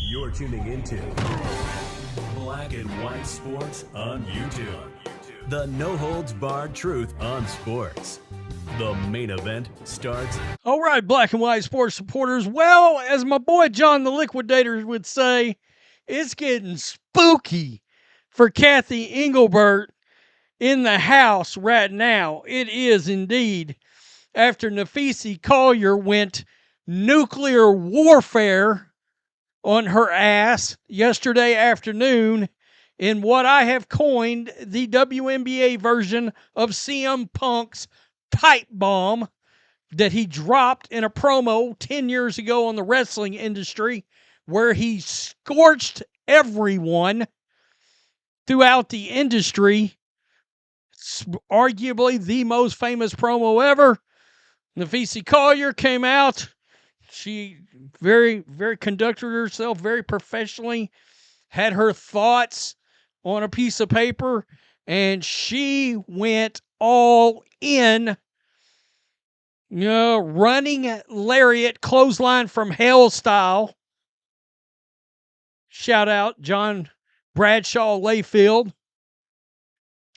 You're tuning into Black and White Sports on YouTube. The no-holds-barred truth on sports. The main event starts. All right, Black and White Sports supporters. Well, as my boy John the Liquidator would say, it's getting spooky for Cathy Engelbert in the house right now. It is indeed. After Napheesa Collier went nuclear warfare on her ass yesterday afternoon in what I have coined the WNBA version of CM Punk's pipe bomb that he dropped in a promo 10 years ago on the wrestling industry, where he scorched everyone throughout the industry. It's arguably the most famous promo ever. Napheesa Collier came out. She very conducted herself very professionally, had her thoughts on a piece of paper, and she went all in. Running lariat, clothesline from hell style. Shout out John Bradshaw Layfield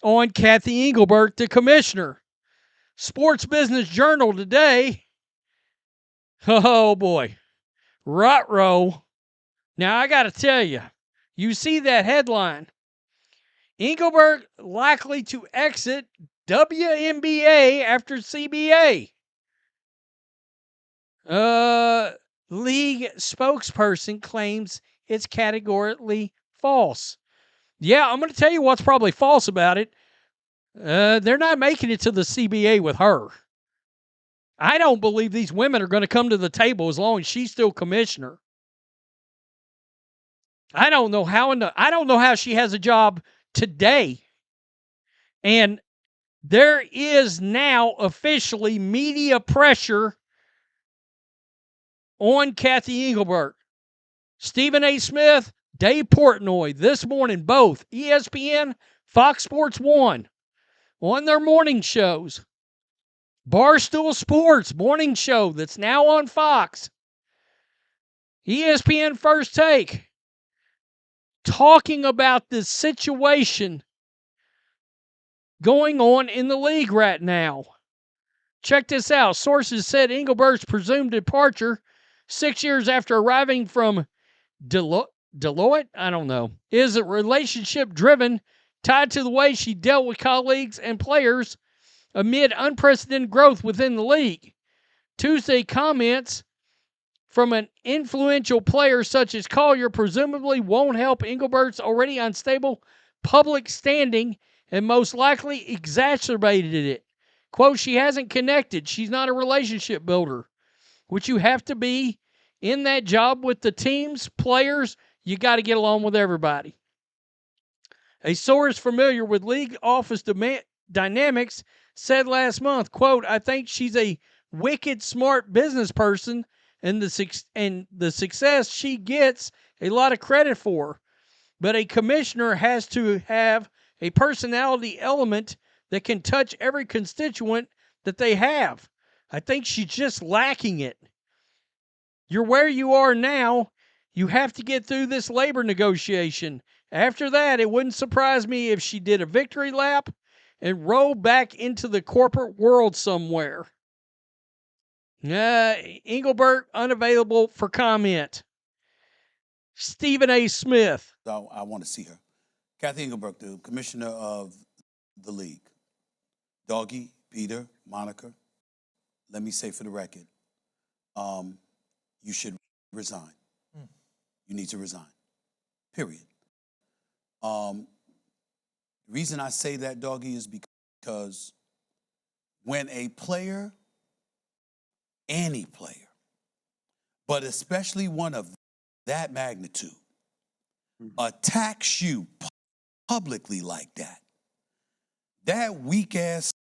on Cathy Engelbert, the commissioner. Sports Business Journal today. Oh boy. Ruh-roh. Now I got to tell you, you see that headline. Engelbert likely to exit WNBA after CBA. League spokesperson claims it's categorically false. Yeah, I'm going to tell you what's probably false about it. They're not making it to the CBA with her. I don't believe these women are going to come to the table as long as she's still commissioner. I don't know how she has a job today. And there is now officially media pressure on Cathy Engelbert. Stephen A. Smith, Dave Portnoy, this morning, both ESPN, Fox Sports 1, on their morning shows. Barstool Sports morning show that's now on Fox. ESPN First Take, talking about this situation going on in the league right now. Check this out. Sources said Engelbert's presumed departure 6 years after arriving from Deloitte, I don't know, is a relationship driven, tied to the way she dealt with colleagues and players amid unprecedented growth within the league. Tuesday comments from an influential player such as Collier presumably won't help Engelbert's already unstable public standing and most likely exacerbated it. Quote, she hasn't connected. She's not a relationship builder, which you have to be in that job with the teams, players. You got to get along with everybody. A source familiar with league office dynamics said last month, quote, I think she's a wicked smart business person, and the success she gets a lot of credit for. But a commissioner has to have a personality element that can touch every constituent that they have. I think she's just lacking it. You're where you are now. You have to get through this labor negotiation. After that, it wouldn't surprise me if she did a victory lap and rolled back into the corporate world somewhere. Engelbert unavailable for comment. Stephen A. Smith. I want to see her. Cathy Engelbert, the commissioner of the league. Doggy, Peter, Monica, let me say for the record, you should resign. You need to resign, period. The reason I say that, Doggy, is because when a player, any player, but especially one of that magnitude, attacks you publicly like that, that weak-ass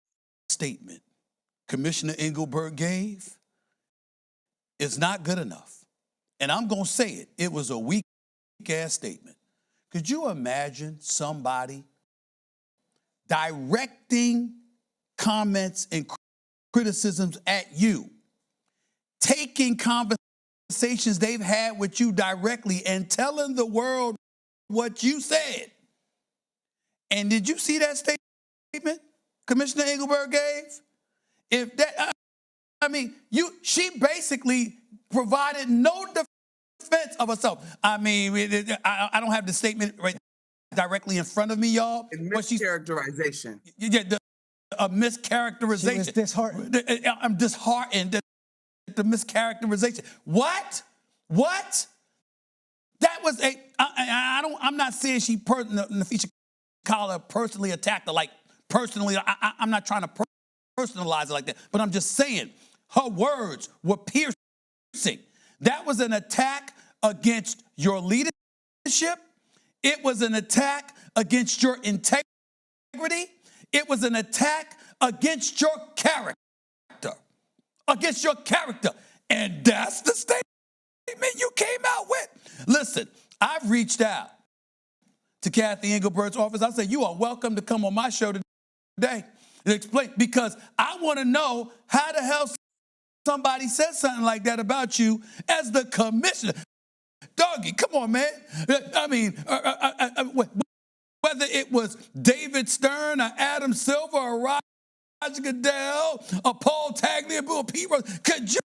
statement Commissioner Engelbert gave is not good enough. And I'm going to say it. It was a weak-ass statement. Could you imagine somebody directing comments and criticisms at you, taking conversations conversations they've had with you directly and telling the world what you said. And did you see that statement Commissioner Engelbert gave? If that, she basically provided no defense of herself. I don't have the statement right directly in front of me, y'all. Mischaracterization. A mischaracterization. She was disheartened. I'm disheartened. The mischaracterization. What? That was I'm not saying Napheesa Collier personally attacked her. Like personally, I'm not trying to personalize it like that. But I'm just saying her words were piercing. That was an attack against your leadership. It was an attack against your integrity. It was an attack against your character. Against your character. And that's the statement you came out with. Listen, I've reached out to Cathy Engelbert's office. I said, you are welcome to come on my show today and explain, because I want to know how the hell somebody said something like that about you as the commissioner. Doggy, come on, man. Whether it was David Stern or Adam Silver or Roger Goodell or Paul Tagliabue or Pete Rose, could you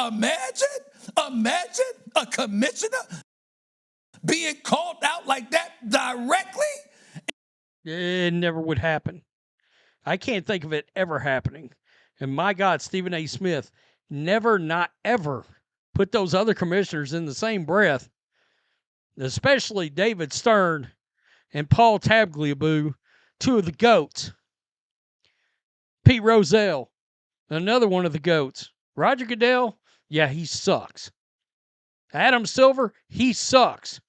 imagine a commissioner being called out like that directly? It never would happen. I can't think of it ever happening. And my God, Stephen A. Smith never, not ever, put those other commissioners in the same breath, especially David Stern and Paul Tagliabue, two of the GOATs. Pete Rozelle, another one of the GOATs. Roger Goodell, yeah, he sucks. Adam Silver, he sucks.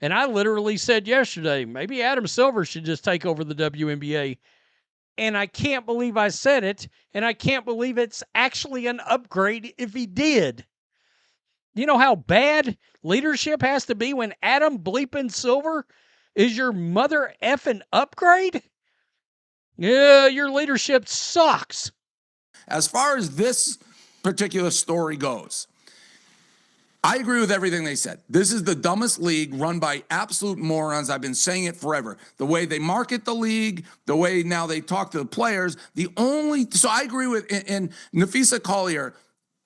And I literally said yesterday, maybe Adam Silver should just take over the WNBA. And I can't believe I said it, and I can't believe it's actually an upgrade if he did. You know how bad leadership has to be when Adam bleeping Silver is your mother effing upgrade? Yeah, your leadership sucks. As far as this particular story goes, I agree with everything they said. This is the dumbest league run by absolute morons. I've been saying it forever. The way they market the league, the way now they talk to the players, so I agree with, and Napheesa Collier,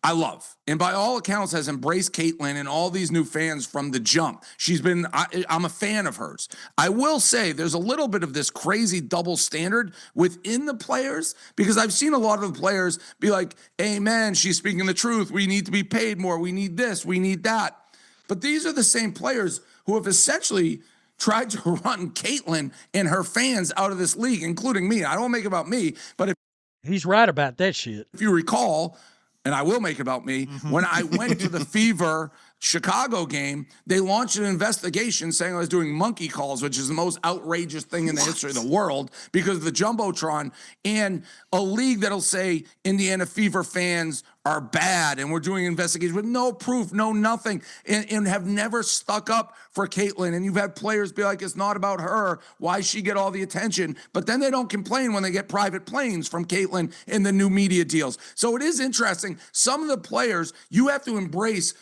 I love, and by all accounts has embraced Caitlyn and all these new fans from the jump. I'm a fan of hers. I will say there's a little bit of this crazy double standard within the players, because I've seen a lot of the players be like, amen, she's speaking the truth. We need to be paid more. We need this. We need that. But these are the same players who have essentially tried to run Caitlyn and her fans out of this league, including me. I don't make it about me, but he's right about that shit. If you recall, and I will make it about me, when I went to the Fever Chicago game, they launched an investigation saying I was doing monkey calls, which is the most outrageous thing in the history of the world, because of the Jumbotron, and a league that'll say Indiana Fever fans are bad and we're doing investigations with no proof, no nothing, and have never stuck up for Caitlyn. And you've had players be like, it's not about her. Why she get all the attention? But then they don't complain when they get private planes from Caitlyn in the new media deals. So it is interesting. Some of the players, you have to embrace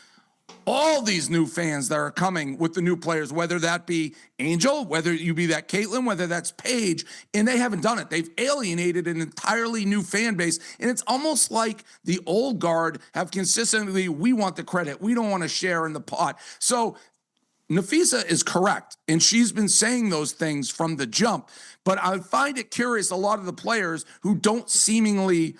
all these new fans that are coming with the new players, whether that be Angel, whether you be that Caitlyn, whether that's Paige, and they haven't done it. They've alienated an entirely new fan base, and it's almost like the old guard have consistently, we want the credit, we don't want to share in the pot. So Napheesa is correct, and she's been saying those things from the jump, but I find it curious, a lot of the players who don't seemingly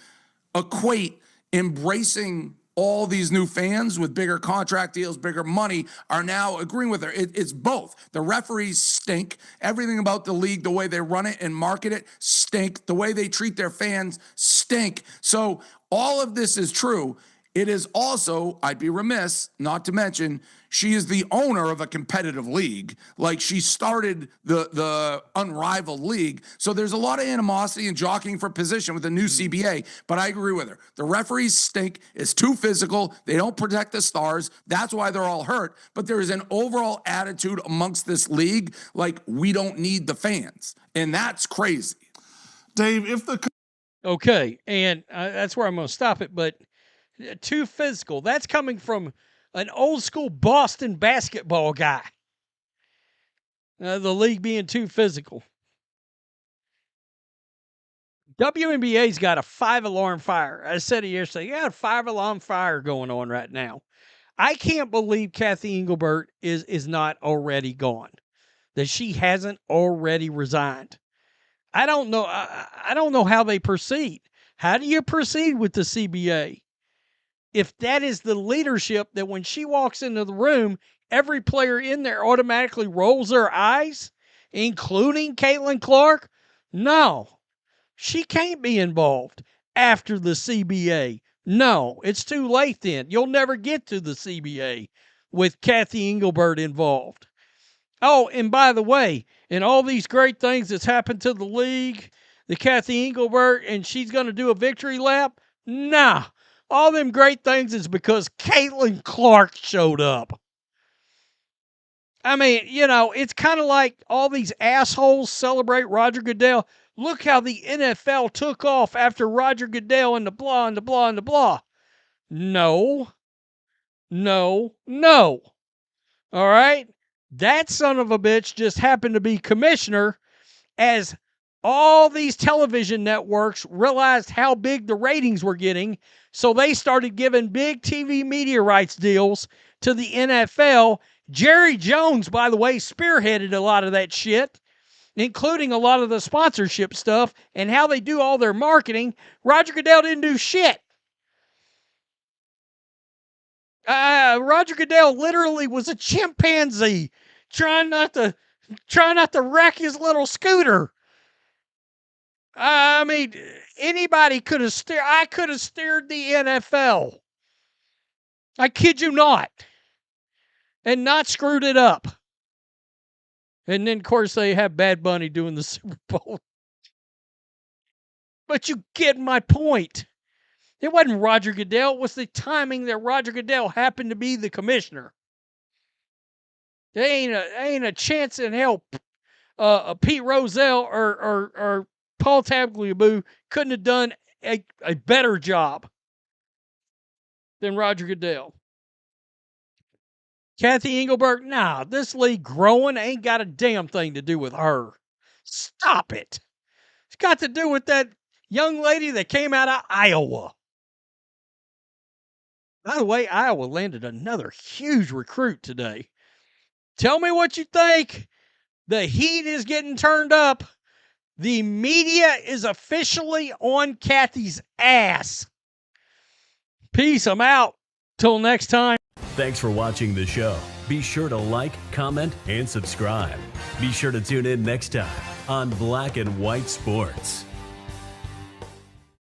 equate embracing all these new fans with bigger contract deals, bigger money, are now agreeing with her. It's both. The referees stink. Everything about the league, the way they run it and market it, stink. The way they treat their fans, stink. So all of this is true. It is also, I'd be remiss not to mention, she is the owner of a competitive league. Like, she started the unrivaled league. So there's a lot of animosity and jockeying for position with the new CBA, but I agree with her. The referees stink. It's too physical. They don't protect the stars. That's why they're all hurt. But there is an overall attitude amongst this league, like, we don't need the fans. And that's crazy. Dave, if the... Okay, and that's where I'm going to stop it, but too physical. That's coming from an old school Boston basketball guy. The league being too physical. WNBA's got a 5-alarm fire. I said it yesterday. You got a 5-alarm fire going on right now. I can't believe Cathy Engelbert is not already gone. That she hasn't already resigned. I don't know. I don't know how they proceed. How do you proceed with the CBA? If that is the leadership that when she walks into the room, every player in there automatically rolls their eyes, including Caitlin Clark, no, she can't be involved after the CBA. No, it's too late then. You'll never get to the CBA with Cathy Engelbert involved. Oh, and by the way, in all these great things that's happened to the league, the Cathy Engelbert, and she's going to do a victory lap? Nah. All them great things is because Caitlin Clark showed up. I mean, it's kind of like all these assholes celebrate Roger Goodell. Look how the NFL took off after Roger Goodell and the blah and the blah and the blah. No. No. No. All right? That son of a bitch just happened to be commissioner as all these television networks realized how big the ratings were getting, so they started giving big TV media rights deals to the NFL. Jerry Jones, by the way, spearheaded a lot of that shit, including a lot of the sponsorship stuff and how they do all their marketing. Roger Goodell didn't do shit. Roger Goodell literally was a chimpanzee trying not to wreck his little scooter. I mean, anybody could have steered. I could have steered the NFL. I kid you not. And not screwed it up. And then, of course, they have Bad Bunny doing the Super Bowl. But you get my point. It wasn't Roger Goodell. It was the timing that Roger Goodell happened to be the commissioner. There ain't a chance in hell Pete Rozelle or Paul Tagliabue couldn't have done a better job than Roger Goodell. Cathy Engelbert, nah, this league growing ain't got a damn thing to do with her. Stop it. It's got to do with that young lady that came out of Iowa. By the way, Iowa landed another huge recruit today. Tell me what you think. The heat is getting turned up. The media is officially on Cathy's ass. Peace. I'm out. Till next time. Thanks for watching the show. Be sure to like, comment, and subscribe. Be sure to tune in next time on Black and White Sports.